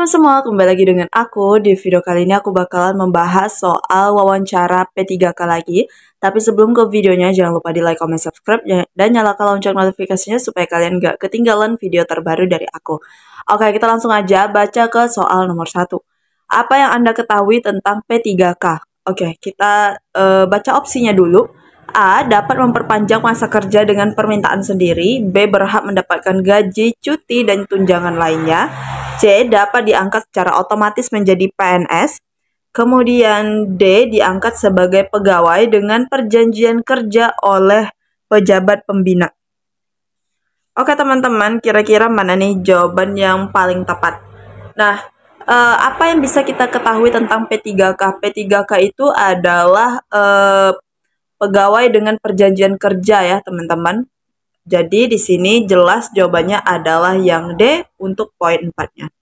teman-teman semua, kembali lagi dengan aku. Di video kali ini aku bakalan membahas soal wawancara P3K lagi. Tapi sebelum ke videonya, jangan lupa di like, comment, subscribe, dan nyalakan lonceng notifikasinya supaya kalian gak ketinggalan video terbaru dari aku. Oke, kita langsung aja baca ke soal nomor 1. Apa yang Anda ketahui tentang P3K? Oke, kita baca opsinya dulu. A. Dapat memperpanjang masa kerja dengan permintaan sendiri. B. Berhak mendapatkan gaji, cuti, dan tunjangan lainnya. C. Dapat diangkat secara otomatis menjadi PNS. Kemudian D. Diangkat sebagai pegawai dengan perjanjian kerja oleh pejabat pembina. Oke teman-teman, kira-kira mana nih jawaban yang paling tepat? Nah, apa yang bisa kita ketahui tentang P3K? P3K itu adalah pegawai dengan perjanjian kerja ya teman-teman. Jadi di sini jelas jawabannya adalah yang D untuk poin 4-nya.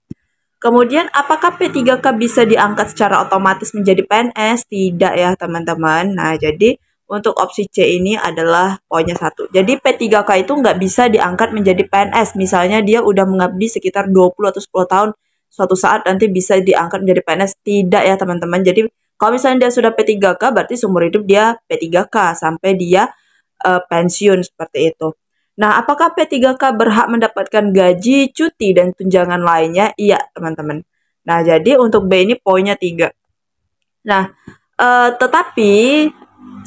Kemudian apakah P3K bisa diangkat secara otomatis menjadi PNS? Tidak ya teman-teman. Nah jadi untuk opsi C ini adalah poinnya 1. Jadi P3K itu nggak bisa diangkat menjadi PNS. Misalnya dia udah mengabdi sekitar 20 atau 10 tahun. Suatu saat nanti bisa diangkat menjadi PNS. Tidak ya teman-teman. Jadi kalau misalnya dia sudah P3K, berarti seumur hidup dia P3K sampai dia pensiun seperti itu. Nah, apakah P3K berhak mendapatkan gaji, cuti, dan tunjangan lainnya? Iya, teman-teman. Nah, jadi untuk B ini poinnya 3. Nah, tetapi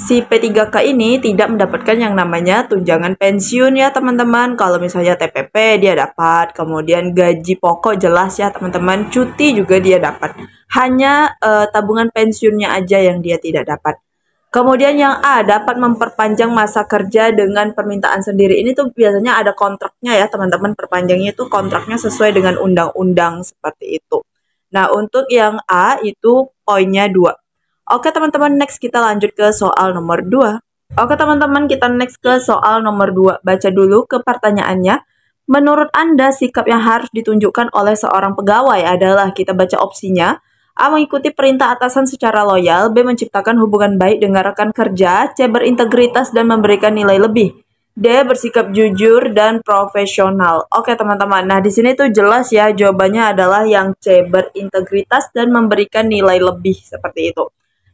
si P3K ini tidak mendapatkan yang namanya tunjangan pensiun ya teman-teman. Kalau misalnya TPP dia dapat, kemudian gaji pokok jelas ya teman-teman, cuti juga dia dapat. Hanya tabungan pensiunnya aja yang dia tidak dapat. Kemudian yang A, dapat memperpanjang masa kerja dengan permintaan sendiri. Ini tuh biasanya ada kontraknya ya teman-teman, perpanjangnya itu kontraknya sesuai dengan undang-undang seperti itu. Nah untuk yang A itu poinnya 2. Oke teman-teman, next kita lanjut ke soal nomor 2. Oke teman-teman, kita next ke soal nomor 2. Baca dulu ke pertanyaannya. Menurut Anda, sikap yang harus ditunjukkan oleh seorang pegawai adalah, kita baca opsinya. A. Mengikuti perintah atasan secara loyal. B. Menciptakan hubungan baik dengan rekan kerja. C. Berintegritas dan memberikan nilai lebih. D. Bersikap jujur dan profesional. Oke teman-teman, nah di sini tuh jelas ya jawabannya adalah yang C. Berintegritas dan memberikan nilai lebih seperti itu.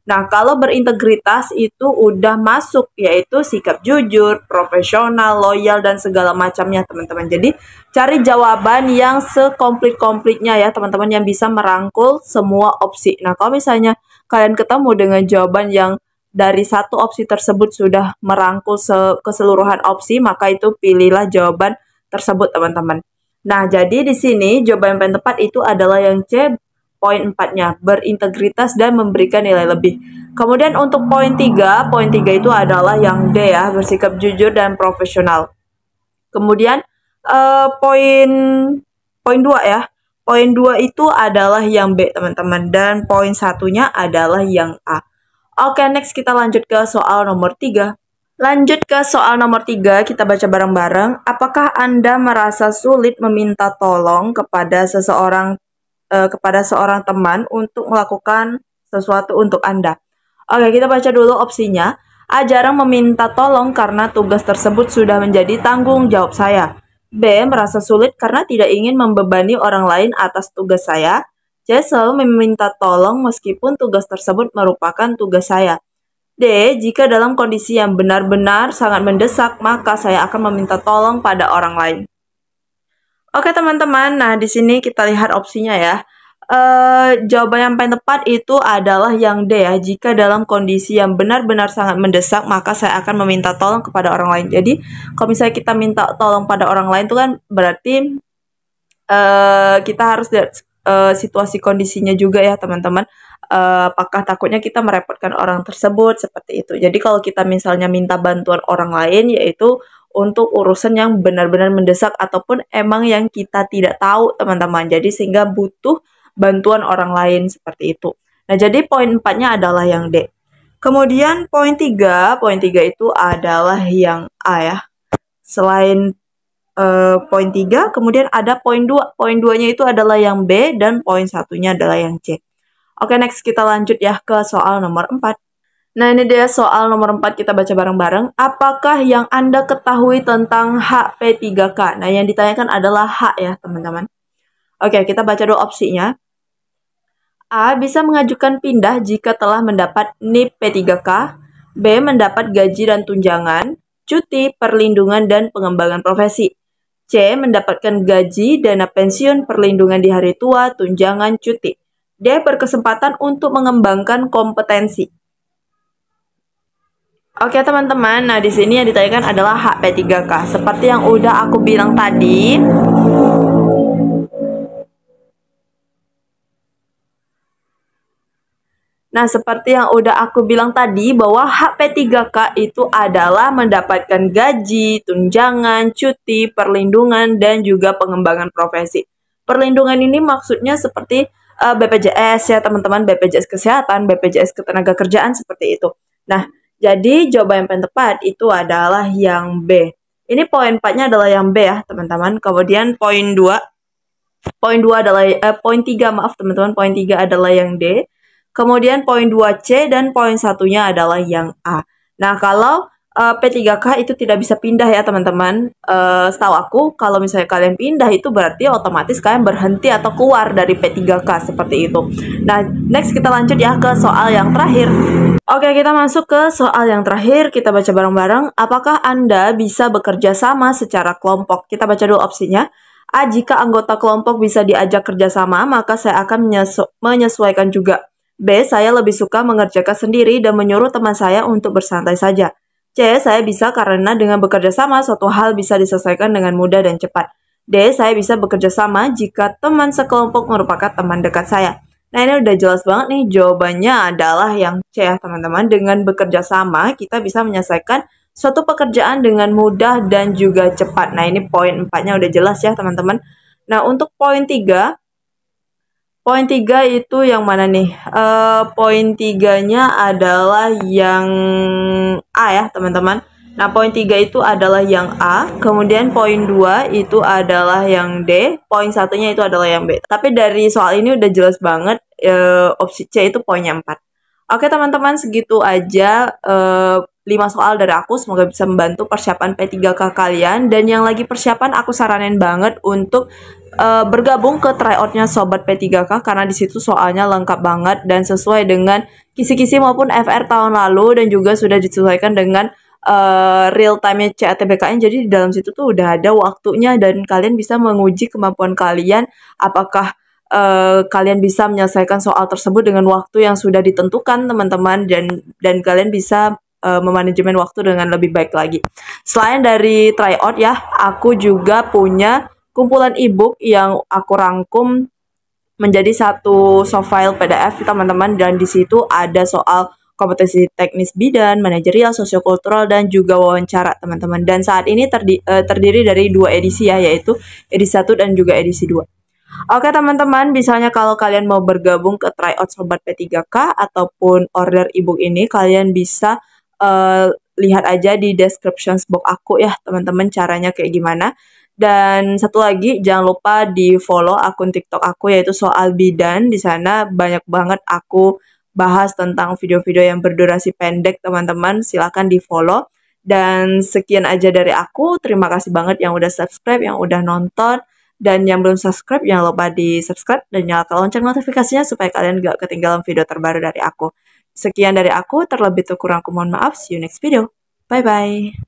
Nah, kalau berintegritas itu udah masuk, yaitu sikap jujur, profesional, loyal, dan segala macamnya, teman-teman. Jadi, cari jawaban yang sekomplit-komplitnya ya, teman-teman, yang bisa merangkul semua opsi. Nah, kalau misalnya kalian ketemu dengan jawaban yang dari satu opsi tersebut sudah merangkul keseluruhan opsi, maka itu pilihlah jawaban tersebut, teman-teman. Nah, jadi di sini jawaban yang paling tepat itu adalah yang C, poin 4-nya, berintegritas dan memberikan nilai lebih. Kemudian untuk poin 3 itu adalah yang D ya, bersikap jujur dan profesional. Kemudian poin 2 ya. Poin 2 itu adalah yang B, teman-teman, dan poin 1-nya adalah yang A. Oke, next kita lanjut ke soal nomor 3. Lanjut ke soal nomor 3, kita baca bareng-bareng. Apakah Anda merasa sulit meminta tolong kepada seorang teman untuk melakukan sesuatu untuk Anda? Oke, kita baca dulu opsinya. A. Jarang meminta tolong karena tugas tersebut sudah menjadi tanggung jawab saya. B. Merasa sulit karena tidak ingin membebani orang lain atas tugas saya. C. Selalu meminta tolong meskipun tugas tersebut merupakan tugas saya. D. Jika dalam kondisi yang benar-benar sangat mendesak, maka saya akan meminta tolong pada orang lain. Oke teman-teman, nah di sini kita lihat opsinya ya. Jawaban yang paling tepat itu adalah yang D ya. Jika dalam kondisi yang benar-benar sangat mendesak, maka saya akan meminta tolong kepada orang lain. Jadi kalau misalnya kita minta tolong pada orang lain itu kan berarti kita harus lihat situasi kondisinya juga ya teman-teman. Apakah takutnya kita merepotkan orang tersebut seperti itu. Jadi kalau kita misalnya minta bantuan orang lain, yaitu untuk urusan yang benar-benar mendesak ataupun emang yang kita tidak tahu teman-teman. Jadi sehingga butuh bantuan orang lain seperti itu. Nah jadi poin 4-nya adalah yang D. Kemudian poin 3 itu adalah yang A ya. Selain poin 3, kemudian ada poin 2. Poin 2-nya itu adalah yang B dan poin 1-nya adalah yang C. Oke, next kita lanjut ya ke soal nomor 4. Nah, ini dia soal nomor 4, kita baca bareng-bareng. Apakah yang Anda ketahui tentang hak P3K? Nah, yang ditanyakan adalah hak ya, teman-teman. Oke, kita baca dulu opsinya. A. Bisa mengajukan pindah jika telah mendapat NIP P3K. B. Mendapat gaji dan tunjangan, cuti, perlindungan, dan pengembangan profesi. C. Mendapatkan gaji, dana pensiun, perlindungan di hari tua, tunjangan, cuti. D. Berkesempatan untuk mengembangkan kompetensi. Oke teman-teman, nah di sini yang ditanyakan adalah hak P3K. Seperti yang udah aku bilang tadi, bahwa hak P3K itu adalah mendapatkan gaji, tunjangan, cuti, perlindungan, dan juga pengembangan profesi. Perlindungan ini maksudnya seperti BPJS ya teman-teman, BPJS Kesehatan, BPJS Ketenagakerjaan seperti itu. Nah, jadi jawaban yang paling tepat itu adalah yang B. Ini poin 4-nya adalah yang B ya teman-teman. Kemudian poin 3 adalah poin 3 maaf teman-teman, poin 3 adalah yang D. Kemudian poin 2C dan poin 1-nya adalah yang A. Nah, kalau P3K itu tidak bisa pindah ya teman-teman. Setahu aku kalau misalnya kalian pindah itu berarti otomatis kalian berhenti atau keluar dari P3K seperti itu. Nah, next kita lanjut ya ke soal yang terakhir. Oke, kita masuk ke soal yang terakhir. Kita baca bareng-bareng. Apakah Anda bisa bekerja sama secara kelompok? Kita baca dulu opsinya. A. Jika anggota kelompok bisa diajak kerjasama, maka saya akan menyesuaikan juga. B. Saya lebih suka mengerjakan sendiri dan menyuruh teman saya untuk bersantai saja. C. Saya bisa karena dengan bekerja sama, suatu hal bisa diselesaikan dengan mudah dan cepat. D. Saya bisa bekerja sama jika teman sekelompok merupakan teman dekat saya. Nah, ini udah jelas banget nih, jawabannya adalah yang C ya teman-teman. Dengan bekerja sama, kita bisa menyelesaikan suatu pekerjaan dengan mudah dan juga cepat. Nah, ini poin 4-nya udah jelas ya teman-teman. Nah, untuk poin 3 itu yang mana nih? Poin 3-nya adalah yang A ya, teman-teman. Nah, poin 3 itu adalah yang A. Kemudian poin 2 itu adalah yang D. Poin 1-nya itu adalah yang B. Tapi dari soal ini udah jelas banget, opsi C itu poinnya 4. Oke, teman-teman, segitu aja 5 soal dari aku. Semoga bisa membantu persiapan P3K kalian. Dan yang lagi persiapan, aku saranin banget untuk bergabung ke tryoutnya Sobat P3K karena di situ soalnya lengkap banget dan sesuai dengan kisi-kisi maupun FR tahun lalu dan juga sudah disesuaikan dengan real time-nya CATBKN. Jadi di dalam situ tuh udah ada waktunya dan kalian bisa menguji kemampuan kalian apakah kalian bisa menyelesaikan soal tersebut dengan waktu yang sudah ditentukan teman-teman dan kalian bisa memanajemen waktu dengan lebih baik lagi. Selain dari tryout ya, aku juga punya kumpulan ebook yang aku rangkum menjadi satu soft file PDF teman-teman, dan di situ ada soal kompetensi teknis bidan, manajerial, sosiokultural, dan juga wawancara teman-teman. Dan saat ini terdiri dari 2 edisi ya, yaitu edisi 1 dan juga edisi 2. Oke teman-teman, misalnya kalau kalian mau bergabung ke tryout Sobat P3K ataupun order ebook ini, kalian bisa lihat aja di description box aku ya teman-teman caranya kayak gimana. Dan satu lagi, jangan lupa di follow akun TikTok aku yaitu Soal Bidan. Di sana banyak banget aku bahas tentang video-video yang berdurasi pendek teman-teman. Silahkan di follow. Dan sekian aja dari aku. Terima kasih banget yang udah subscribe, yang udah nonton. Dan yang belum subscribe, jangan lupa di subscribe dan nyalakan lonceng notifikasinya supaya kalian gak ketinggalan video terbaru dari aku. Sekian dari aku, terlebih kurang aku mohon maaf. See you next video. Bye-bye.